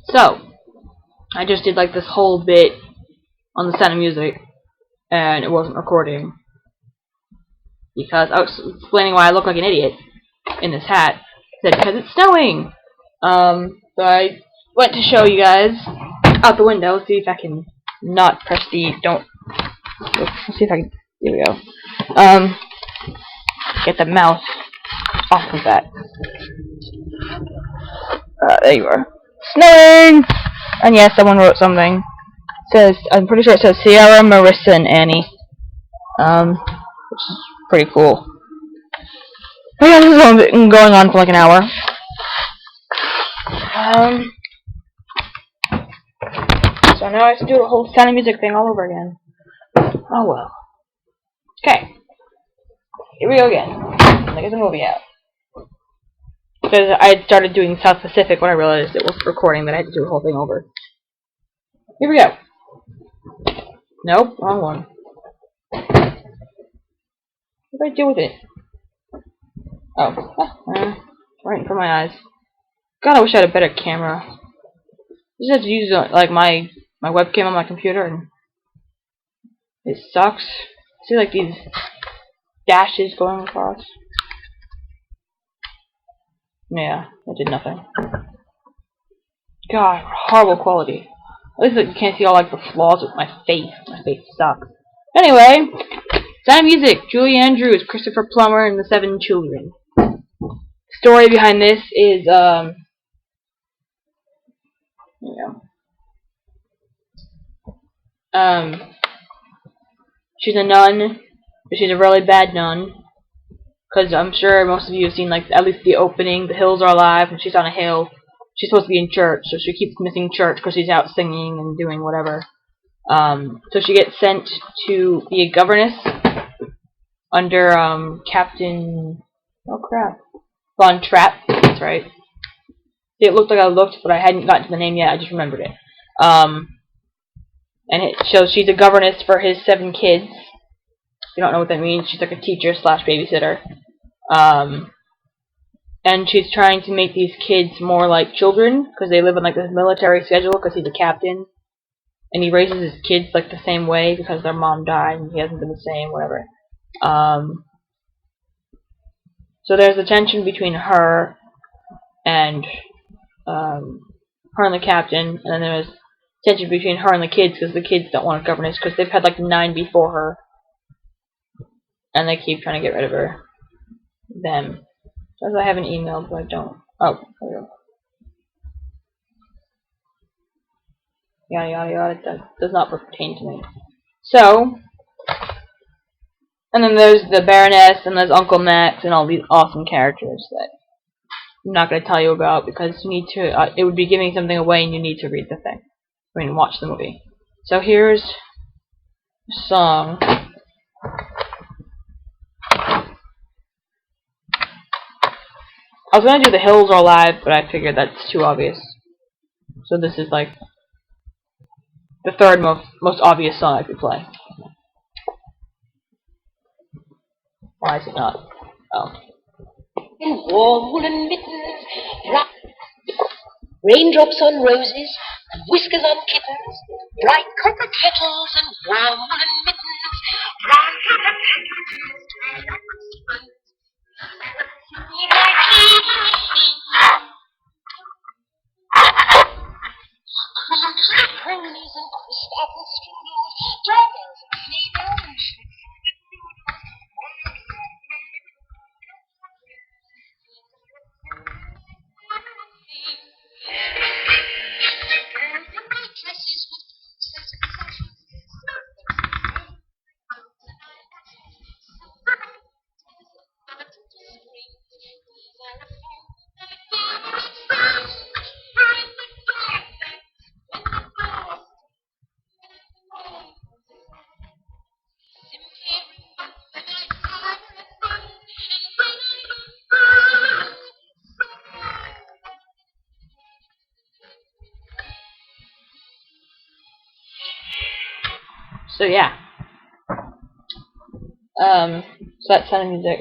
So, I just did like this whole bit on the Sound of Music, and it wasn't recording because I was explaining why I look like an idiot in this hat. I said because it's snowing. So I went to show you guys out the window. Let's see if I can not press the let's see if I can. Here we go. Get the mouse off of that. There you are. Snowing! And yes, someone wrote something. It says, I'm pretty sure it says Sierra, Marissa, and Annie. Which is pretty cool. Yeah, this has been going on for like an hour. So now I have to do the whole Sound of Music thing all over again. Oh well. Okay. Here we go again. Let's get the movie out. Because I had started doing South Pacific when I realized it was recording that I had to do the whole thing over. Here we go. Nope, wrong one. What did I do with it? Oh, right in front of my eyes. God, I wish I had a better camera. I just have to use like my webcam on my computer, and it sucks. See, like these dashes going across. Yeah, that did nothing. God, horrible quality. At least like, you can't see all like the flaws with my face. My face sucks. Anyway, Sound of Music, Julie Andrews, Christopher Plummer, and the 7 Children. Story behind this is she's a nun, but she's a really bad nun. Because I'm sure most of you have seen, like, at least the opening, The Hills Are Alive, and she's on a hill. She's supposed to be in church, so she keeps missing church because she's out singing and doing whatever. So she gets sent to be a governess under, Captain... Oh, crap. Von Trapp, that's right. See, it looked like I looked, but I hadn't gotten to the name yet, I just remembered it. And it shows she's a governess for his 7 kids. If you don't know what that means, she's like a teacher slash babysitter. And she's trying to make these kids more like children, because they live on like this military schedule, because he's a captain. And he raises his kids like the same way, because their mom died, and he hasn't been the same, whatever. So there's a tension between her and the captain, and then there's tension between her and the kids, because the kids don't want a governess, because they've had like 9 before her. And they keep trying to get rid of her. Them. Says I have an email, but I don't. Oh, there we go. Yada yada yada. That does not pertain to me. So, and then there's the Baroness, and there's Uncle Max, and all these awesome characters that I'm not going to tell you about because you need to. It would be giving something away, and you need to read the thing. I mean, watch the movie. So here's a song. I was going to do The Hills Are Alive, but I figured that's too obvious. So this is like the third most obvious song I could play. Why is it not? Oh. In warm woolen mittens, raindrops on roses, and whiskers on kittens, bright copper kettles and warm woolen mittens, brown copper kettles, cream ponies and crisp apple strudels, doorbells and sleigh bells and chiffon with noodles. Dresses with princess possessions. So yeah. So that's Sound of Music.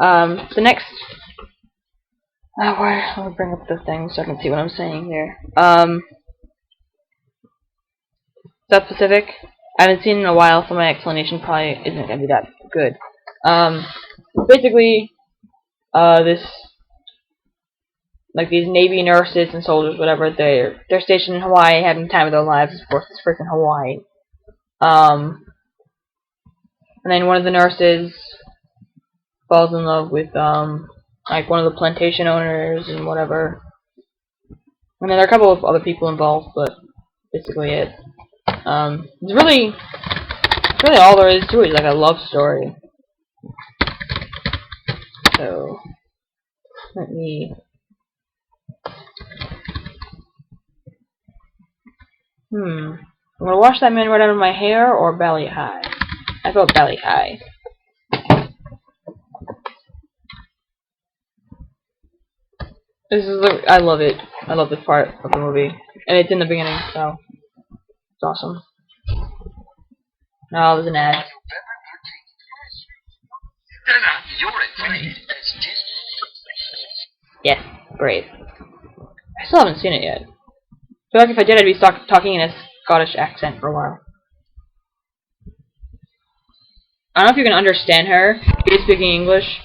The next. Let me bring up the thing so I can see what I'm saying here. South Pacific. I haven't seen it in a while, so my explanation probably isn't gonna be that good. Basically, these Navy nurses and soldiers, whatever, they're stationed in Hawaii, having the time of their lives. Of course, it's freaking Hawaii. And then one of the nurses falls in love with like one of the plantation owners and whatever. And then there are a couple of other people involved, but basically it. It's really all there is to it. It's like a love story. So let me. I'm gonna wash that man right out of my hair or belly high. I vote belly high. I love it. I love this part of the movie, and it's in the beginning, so it's awesome. Oh, there's an ad. Yes, great. I still haven't seen it yet. I feel like if I did, I'd be talking in a Scottish accent for a while. I don't know if you can understand her. She's speaking English.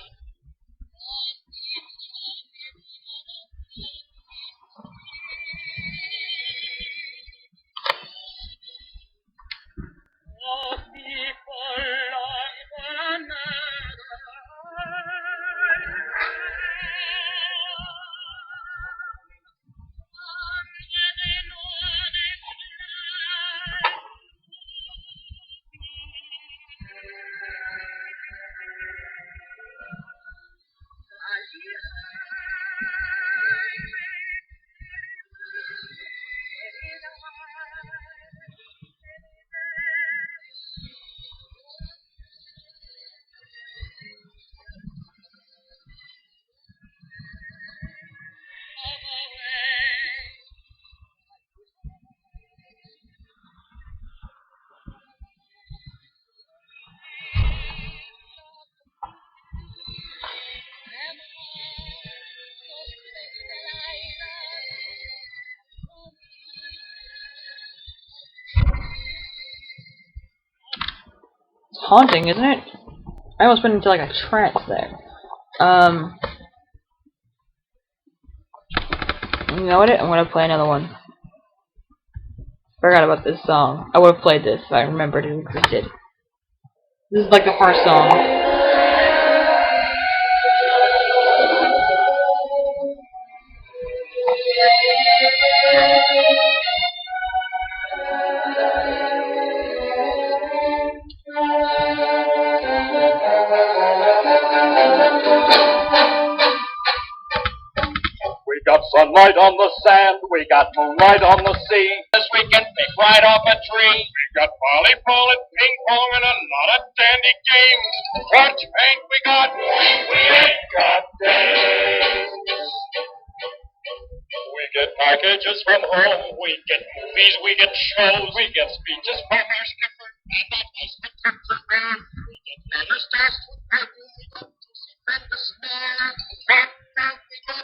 It's haunting, isn't it? I almost went into like a trance there. You know what? I'm gonna play another one. Forgot about this song. I would have played this if I remembered it existed. This is like the first song. We got sunlight on the sand, we got moonlight on the sea. Yes, we can pick right off a tree. We got volleyball and ping pong and a lot of dandy games. What ain't we got? We ain't got days. We get packages from home, we get movies, we get shows, we get speeches from our skipper. We get Facebook pictures there. We get letters to us with purple. We got to see friends to smile. What else we got?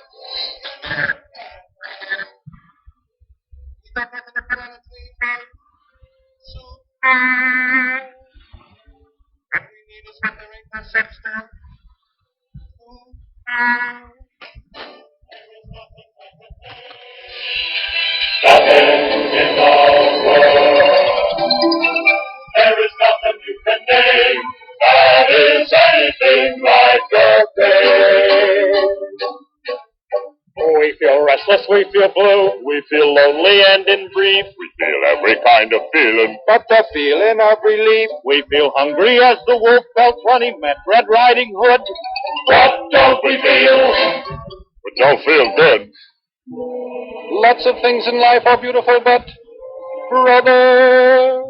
There is nothing you can name that is anything like your day. We feel restless, we feel blue, we feel lonely and in brief. We feel every kind of feeling, but the feeling of relief. We feel hungry as the wolf felt when he met Red Riding Hood. What don't we feel? We don't feel good. Lots of things in life are beautiful, but, brother,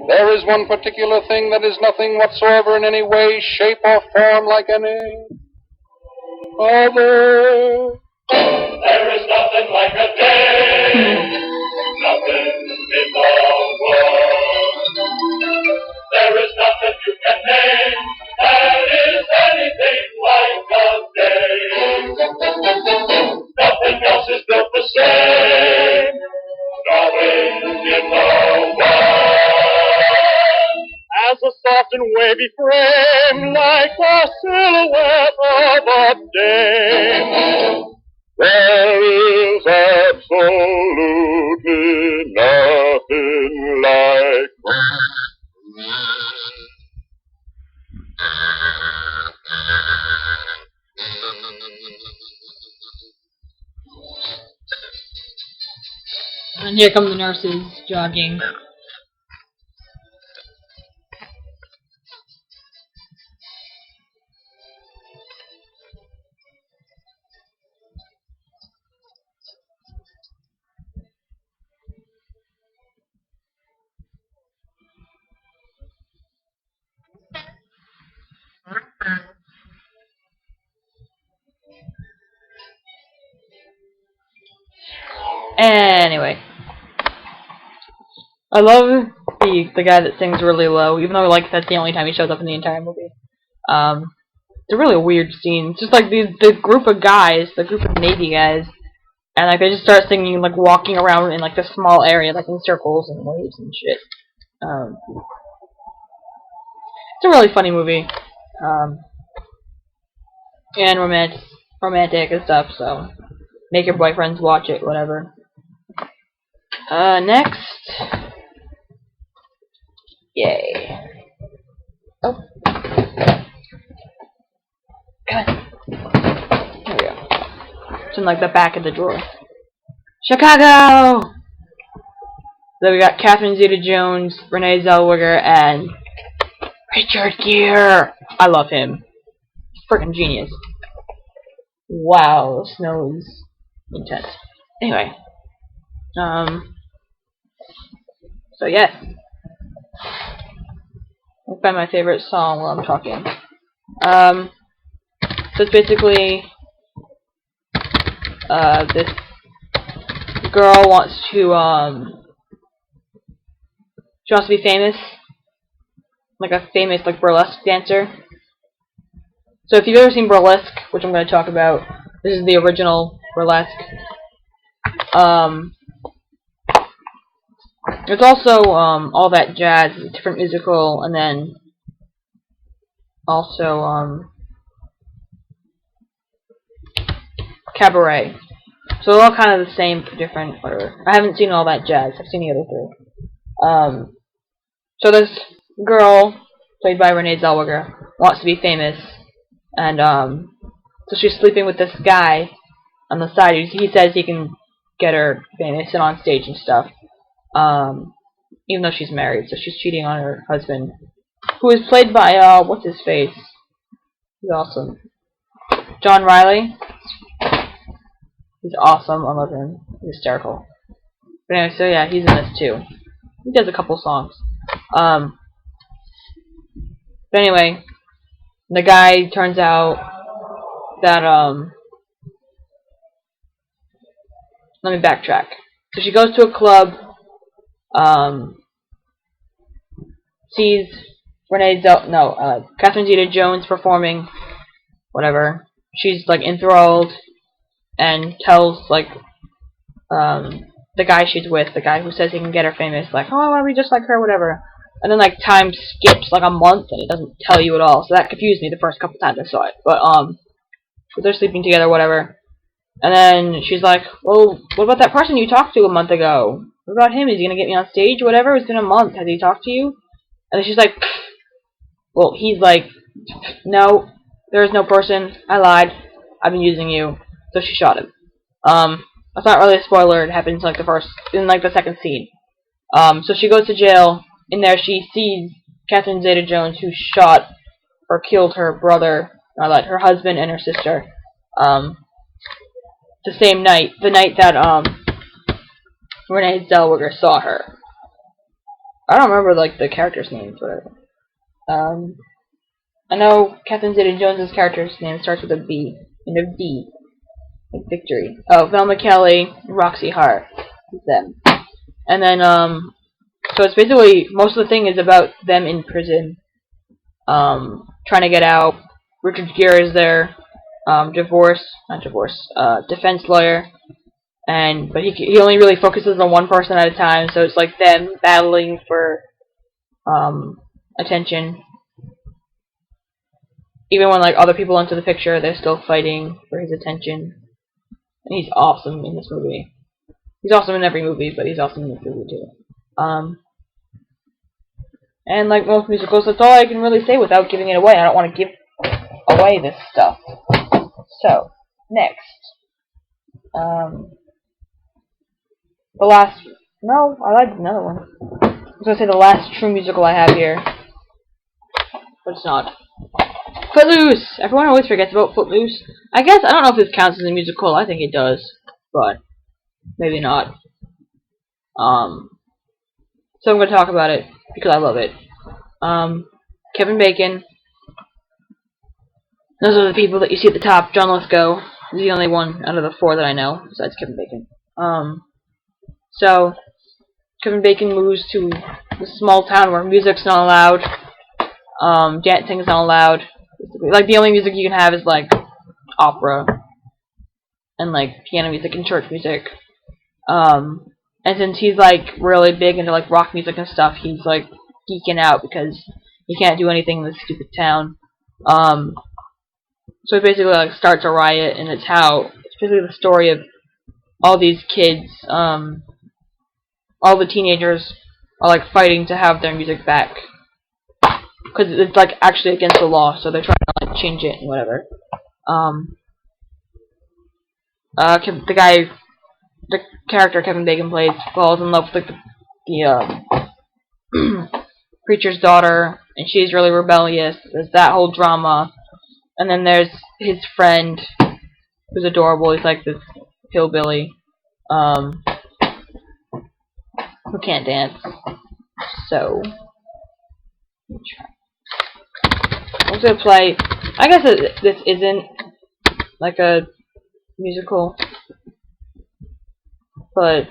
there is one particular thing that is nothing whatsoever in any way, shape, or form like any other. There is nothing like a day, nothing in the world. There is nothing you can name that is anything wavy frame like a silhouette of a dame. There is absolutely nothing like And here come the nurses jogging. Anyway, I love the guy that sings really low, even though like that's the only time he shows up in the entire movie. It's a really weird scene. It's just like the group of guys, the group of Navy guys, and like they just start singing, like walking around in like this small area, like in circles and waves and shit. It's a really funny movie, and romantic and stuff. So make your boyfriends watch it, whatever. Next. Yay. Oh. Come on. There we go. It's in like the back of the drawer. Chicago! Then we got Catherine Zeta-Jones, Renee Zellweger, and Richard Gere. I love him. Freaking genius. Wow, the snow is intense. Anyway. So yes. I'll find my favorite song while I'm talking. So it's basically this girl wants to she wants to be famous, like a famous like burlesque dancer. So if you've ever seen burlesque, which I'm going to talk about, this is the original burlesque. It's also All That Jazz, a different musical, and then also Cabaret. So they're all kind of the same, different, whatever. I haven't seen All That Jazz. I've seen the other three. So this girl, played by Renee Zellweger, wants to be famous, and so she's sleeping with this guy on the side. He says he can get her famous and on stage and stuff. Even though she's married, so she's cheating on her husband, who is played by what's his face? He's awesome. John Riley. He's awesome. I love him. He's hysterical. But anyway, so yeah, he's in this too. He does a couple songs. But anyway, the guy turns out that let me backtrack. So she goes to a club. Sees Catherine Zeta-Jones performing, whatever. She's like enthralled, and tells like the guy she's with, the guy who says he can get her famous, like, oh, I want to be just like her, whatever. And then like time skips like a month, and it doesn't tell you at all. So that confused me the first couple times I saw it. But they're sleeping together, whatever. And then she's like, well, what about that person you talked to a month ago? What about him? Is he gonna get me on stage? Whatever. It's been a month. Has he talked to you? And then she's like, well, he's like, no, there is no person. I lied. I've been using you. So she shot him. That's not really a spoiler. It happens like the second scene. So she goes to jail. In there, she sees Catherine Zeta-Jones, who shot or killed her brother, her husband, and her sister. The same night, the night that Renee Zellweger saw her. I don't remember like the characters' names, whatever. I know Catherine Zeta-Jones' character's name starts with a B and a V, like victory. Oh, Velma Kelly, Roxy Hart, them. And then so it's basically most of the thing is about them in prison, trying to get out. Richard Gere is there, defense lawyer, but he only really focuses on one person at a time. So it's like them battling for attention. Even when like other people enter the picture, they're still fighting for his attention. And he's awesome in this movie. He's awesome in every movie, but he's awesome in this movie too. And like most musicals, that's all I can really say without giving it away. I don't want to give away this stuff. So, next. The last... No, I like another one. I was going to say the last true musical I have here. But it's not. Footloose! Everyone always forgets about Footloose. I guess, I don't know if this counts as a musical. I think it does. But, maybe not. So I'm going to talk about it because I love it. Kevin Bacon. Those are the people that you see at the top. John Lithgow is the only one out of the four that I know, besides Kevin Bacon. So, Kevin Bacon moves to this small town where music's not allowed. Dancing is not allowed. Like, the only music you can have is, like, opera. And, like, piano music and church music. And since he's, like, really big into, like, rock music and stuff, he's, like, geeking out because he can't do anything in this stupid town. So it basically, like, starts a riot, and it's basically the story of all these kids, all the teenagers are, like, fighting to have their music back. Because it's, like, actually against the law, so they're trying to, like, change it and whatever. The character Kevin Bacon plays falls in love with, like, the preacher's daughter, and she's really rebellious. There's that whole drama. And then there's his friend, who's adorable. He's like this hillbilly, who can't dance. So, I'm gonna play. I guess this isn't like a musical, but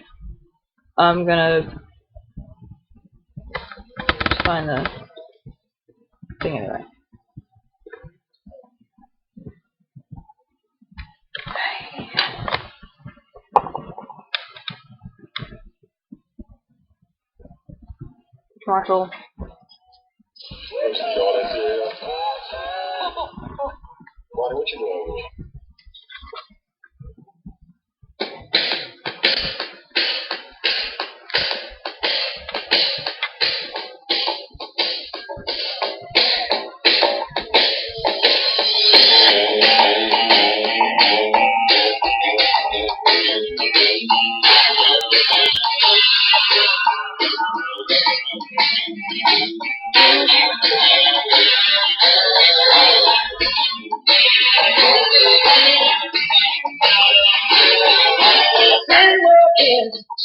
I'm gonna find the thing anyway. Marshall. What you doing?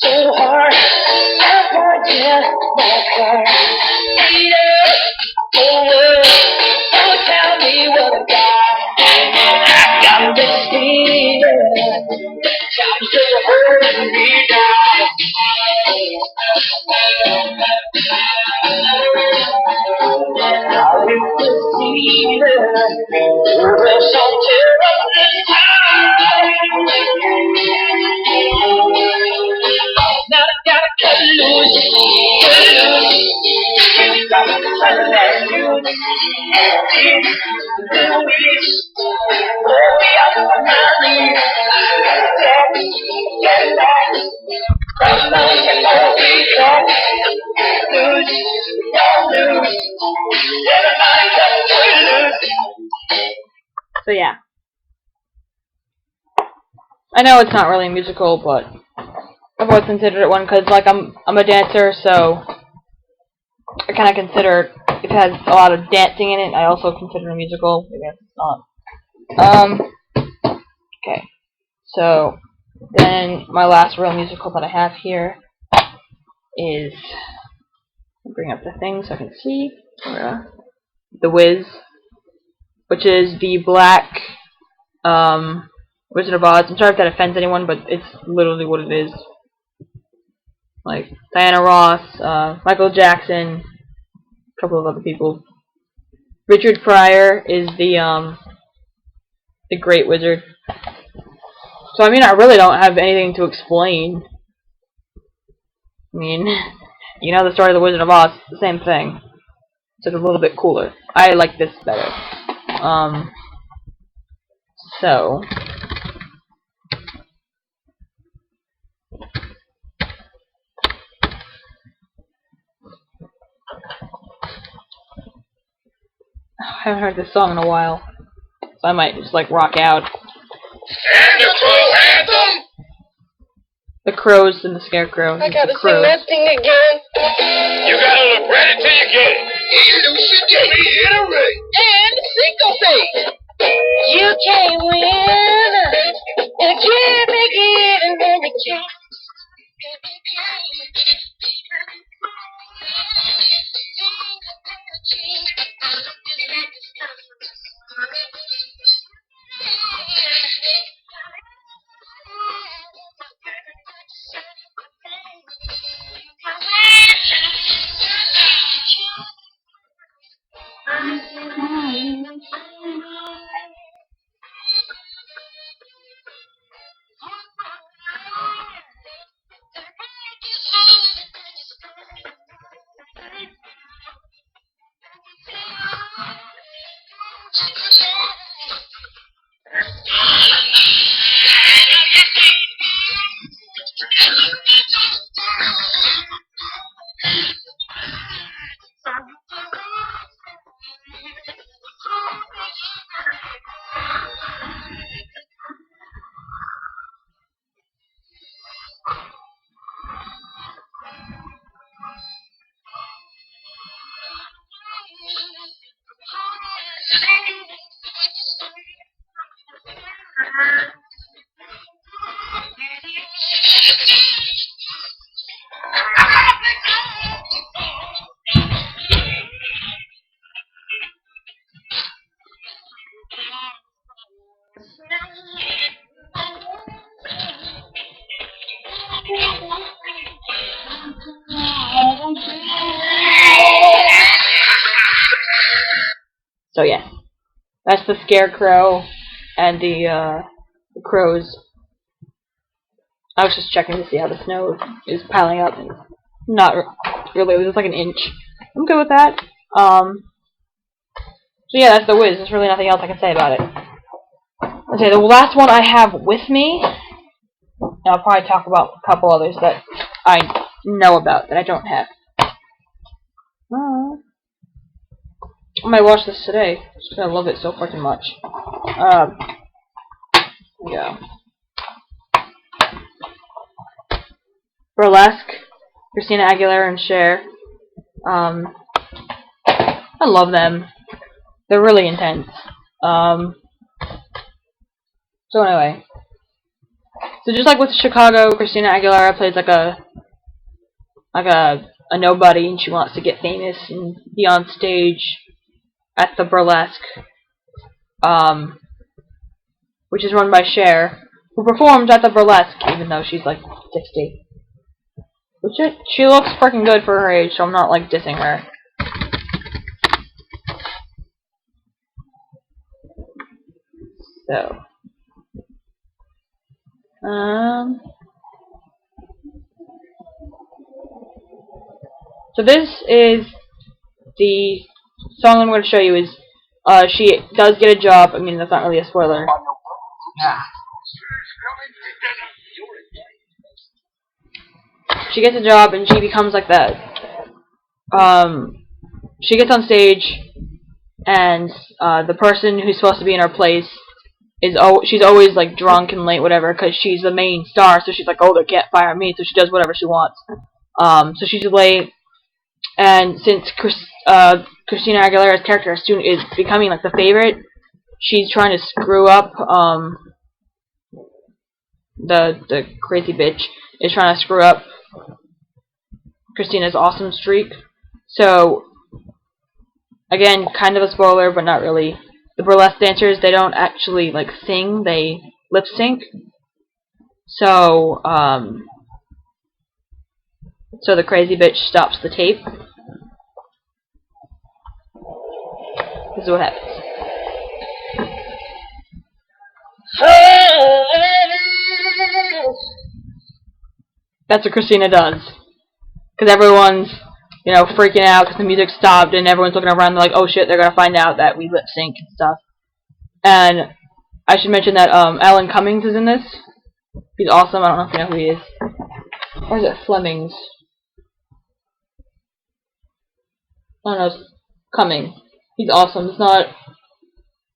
So hard, I want you back hard. Don't tell me what I got this feeling. Time's still holding me down. I will see there's some terrible time. Now I gotta cut loose. Gotta let loose. Let me out of my league. Get back. From my So yeah. I know it's not really a musical, but I've always considered it one because, like, I'm a dancer, so I kind of consider if it has a lot of dancing in it. I also consider it a musical. Maybe it's not. Okay. So then my last real musical that I have here is, I'll bring up the thing so I can see. The Wiz, which is the black Wizard of Oz. I'm sorry if that offends anyone, but it's literally what it is. Like Diana Ross, Michael Jackson, a couple of other people. Richard Pryor is the Great Wizard. So I mean, I really don't have anything to explain. I mean, you know the story of the Wizard of Oz, the same thing. It's just a little bit cooler. I like this better. So I haven't heard this song in a while, so I might just like rock out. And the crow anthem! The crows and the scarecrow. I gotta the sing that thing again. You gotta look ready till you get it. Elucidate, reiterate, And syncopate. You can't win. And you can't make it. And then you can't. So yes, that's the scarecrow and the crows. I was just checking to see how the snow is piling up. Not really. It was just like an inch. I'm good with that. So yeah, that's the Wiz. There's really nothing else I can say about it. Okay, the last one I have with me, and I'll probably talk about a couple others that I know about that I don't have. I might watch this today, just 'cause I love it so fucking much. Yeah. Burlesque, Christina Aguilera and Cher. I love them. They're really intense. So anyway. So just like with Chicago, Christina Aguilera plays like a nobody, and she wants to get famous and be on stage at the Burlesque, which is run by Cher, who performs at the Burlesque even though she's like 60. Which she looks freaking good for her age, so I'm not like dissing her. So, so this is the song I'm going to show you. Is she does get a job. I mean, that's not really a spoiler. She gets a job and she becomes like that. She gets on stage, and the person who's supposed to be in her place she's always like drunk and late, whatever, because she's the main star. So she's like, oh, they can't fire me, so she does whatever she wants. So she's late, and since Christina Aguilera's character is becoming like the favorite, she's trying to screw up. The crazy bitch is trying to screw up Christina's awesome streak. So again, kind of a spoiler, but not really. The burlesque dancers, they don't actually like sing, they lip sync. So so the crazy bitch stops the tape. This is what happens. That's what Christina does. Because everyone's, freaking out because the music stopped and everyone's looking around. They're like, oh shit, they're going to find out that we lip sync and stuff. And I should mention that Alan Cummings is in this. He's awesome. I don't know if you know who he is. Or is it Flemings? I don't know. It's Cummings. He's awesome. It's not a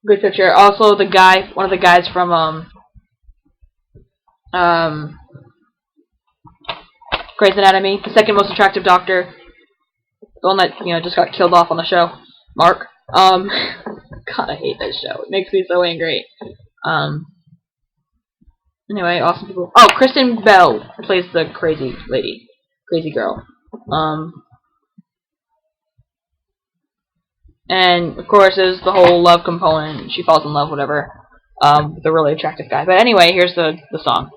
good picture. Also, the guy, one of the guys from Grey's Anatomy, the second most attractive doctor, the one that just got killed off on the show, Mark. God, I hate that show. It makes me so angry. Anyway, awesome people. Oh, Kristen Bell plays the crazy lady, crazy girl. And of course, there's the whole love component. She falls in love, whatever, with a really attractive guy. But anyway, here's the song.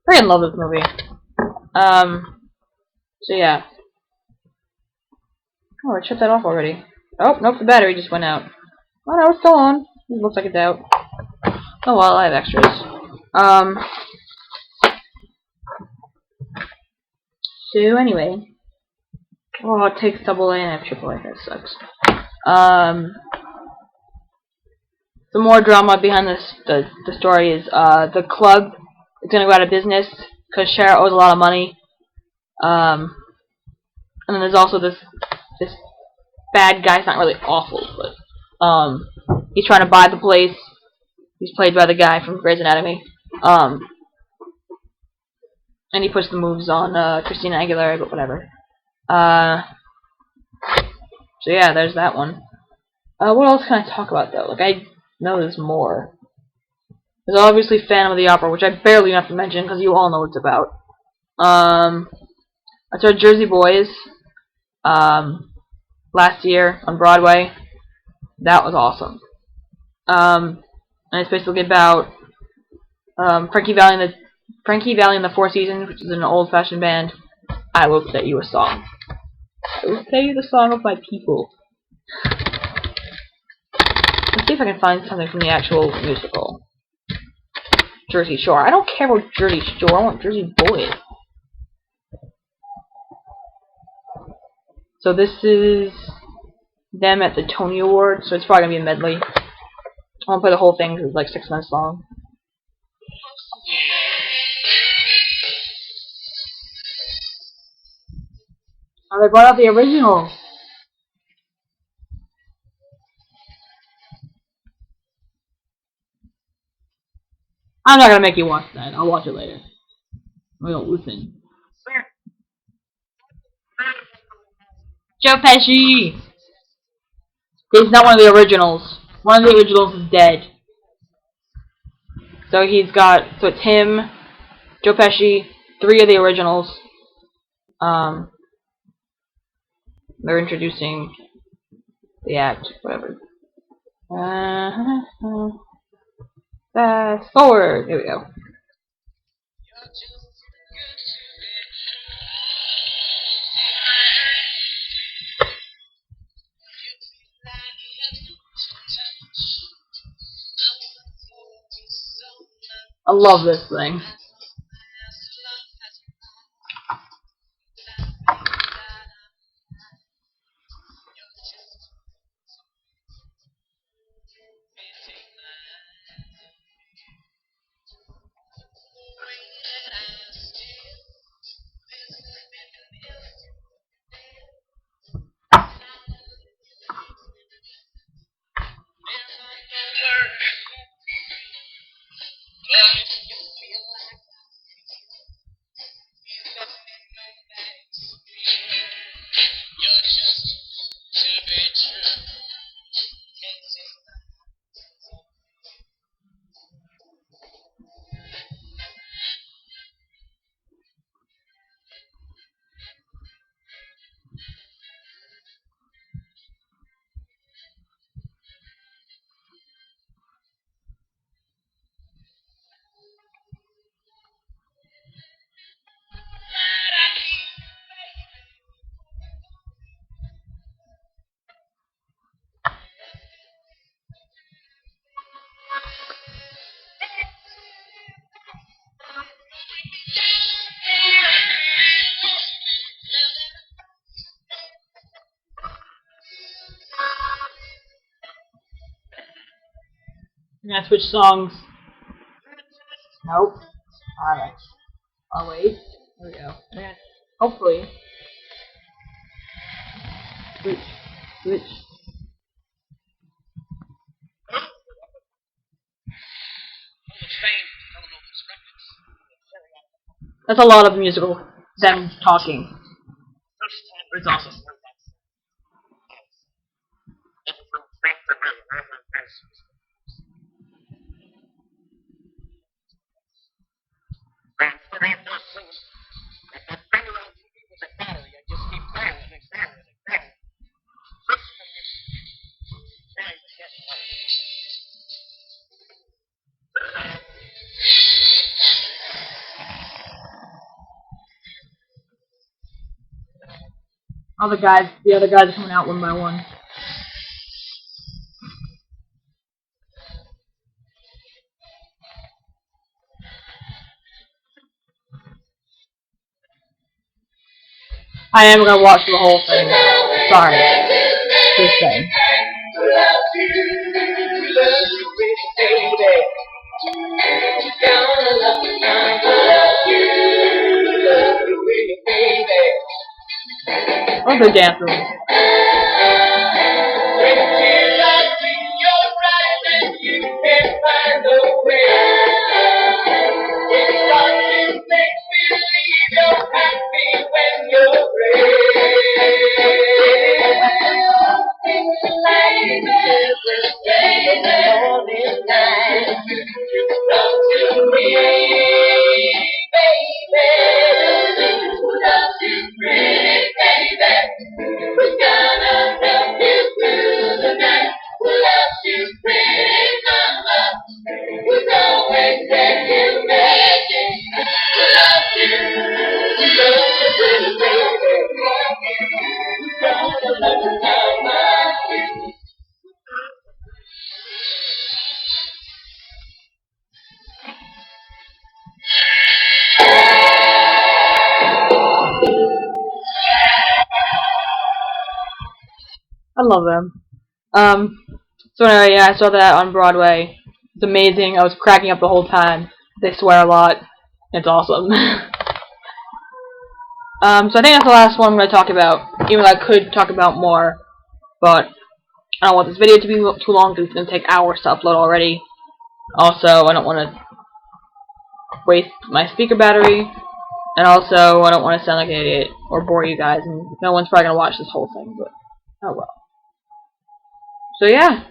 I freaking love this movie. So yeah. Oh, I shut that off already. Oh, nope, the battery just went out. Oh no, it's still on. It looks like it's out. Oh well, I have extras. So anyway. Oh, it takes double A and I have triple A. That sucks. Some more drama behind this. The story is the club is gonna go out of business because Cher owes a lot of money. And then there's also this bad guy. It's not really awful, but he's trying to buy the place. He's played by the guy from Grey's Anatomy. And he puts the moves on Christina Aguilera, but whatever. So yeah, there's that one. What else can I talk about though? Like I know there's more. There's obviously Phantom of the Opera, which I barely have to mention because you all know what it's about. I saw Jersey Boys last year on Broadway. That was awesome. And it's basically about Frankie Valli and the Four Seasons, which is an old-fashioned band. I will play you a song. I will play you the song of my people. Let's see if I can find something from the actual musical. Jersey Shore. I don't care about Jersey Shore. I want Jersey Boys. So this is them at the Tony Awards, so it's probably going to be a medley. I won't play the whole thing because it's like 6 minutes long. Oh, they brought out the original. I'm not gonna make you watch that. I'll watch it later. We don't listen. Joe Pesci! He's not one of the originals. One of the originals is dead. So it's him, Joe Pesci, 3 of the originals. They're introducing the act, whatever. Fast forward. Here we go. I love this thing. I'm gonna switch songs. Nope. Alright. I'll wait. There we go. And hopefully. Switch. Switch. That's a lot of musical. Them talking. But it's awesome. The other guys are coming out one by one. I am gonna watch the whole thing. Sorry. This thing. Oh, the dancing. I love them. So anyway, yeah, I saw that on Broadway. It's amazing. I was cracking up the whole time. They swear a lot. It's awesome. So I think that's the last one I'm going to talk about. Even though I could talk about more, but I don't want this video to be too long because it's going to take hours to upload already. Also, I don't want to waste my speaker battery, and also I don't want to sound like an idiot or bore you guys, and no one's probably gonna watch this whole thing, but oh well. So yeah,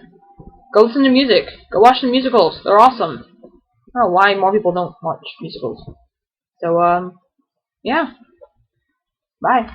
go listen to music. Go watch the musicals. They're awesome. I don't know why more people don't watch musicals. So yeah, bye.